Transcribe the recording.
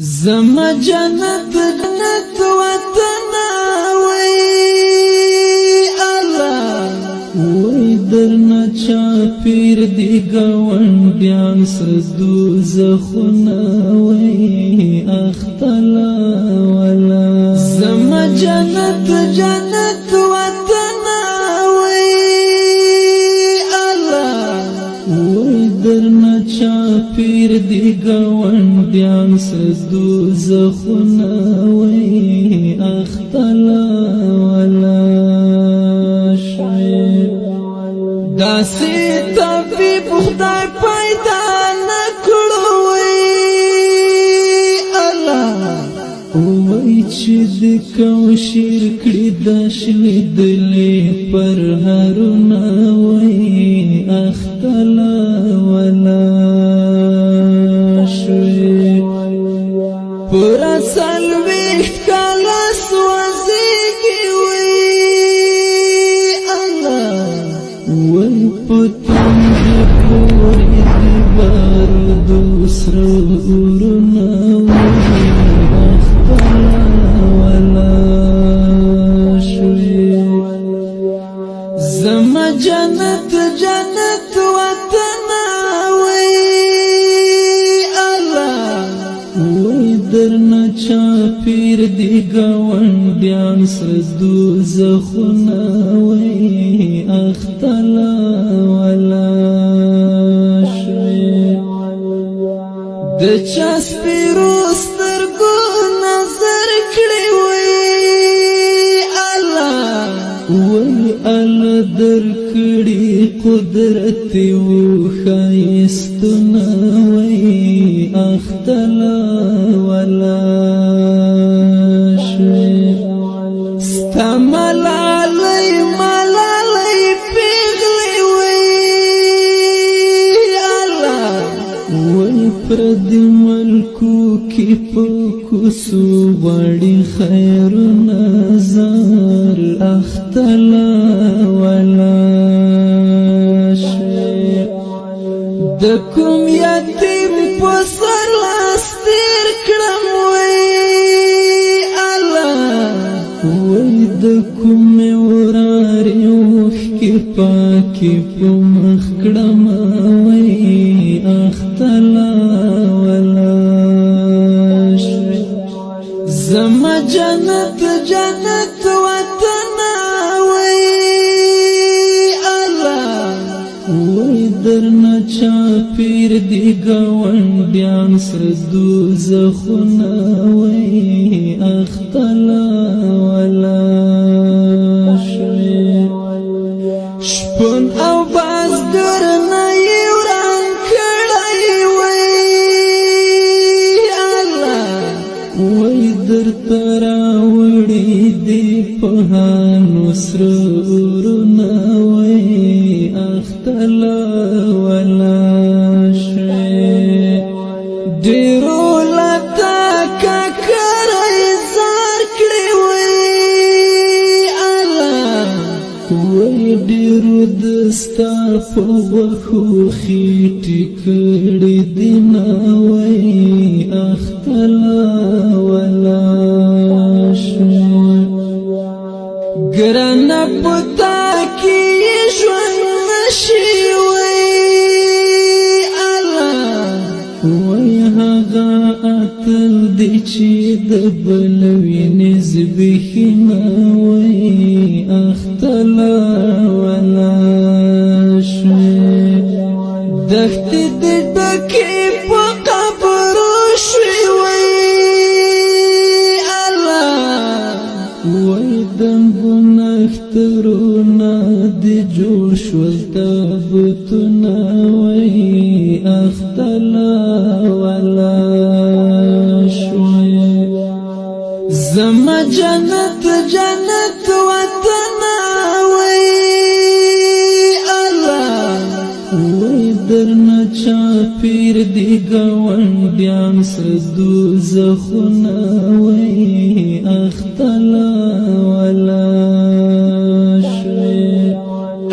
زما جنت جنت وطن وی الله وی درنا چاپیر دی گوندیان سردو زخونا وی اختلا ولا زما جنت جنت وطن وی الله وی درنا چاپیر دی گوندیان سردو زخونا وی اختلا ولا شوی داسی طبیب خدای پیدا نکړو وی الله وی چې د کوم شیر کړي د شنې دلې پر هرونه وی اختلا ولا شوی پر اصل ویخت کالا سوازیگی وی اللہ وی پتن دی پوری دی بارو دوسر ارنا وی اختلا ولا شوی زما جنت جنت وطن درنا چاپیر دی گوندیان سردو زخونا وی اختلا ولا شوی د چاسپیرو سترگو نظر کړی وی الله وی الله در کړی قدرت و خایستنا وی اختلا ولا شوی ستمل علی ملالی پیغلی وی اللہ وی پرد ملکو کی پوکسو وڑی خیر نظر اختلا ولا شوی دکم یتیم پسر لاستیر کړم وی الله وی دکم وراری وخ کی پاکی پمخ کړم وی اختلا ولا شوی زما جنت جنت وطن درنا چاپیر دی گوندیان سردو زخونا وی اختلا ولا شوی شپون او باز درنا یوران کړی وی الله وی در تراوړي دی په نصرنا وی اختلا ولا شوی ډیرو لتا ککرای زار کړی وی الله وی ډیرو دستا په وخو خېټې کړي دینا وی اختلا ولا شوی ګران پتا کی ژوند نشي وی الله وی هغه اتل دی چې د بلوي نسبخنا وی اختلا ولا شوی دخت د ډکې په قبر شوی وی الله وی دنګونه اخترونا دی جوړ شول تابوتنا وی اختلا ولا شوی زما جنت جنت وطن وی الله وی درنا چاپیر دی گوندیان سردو زخونا وی اختلا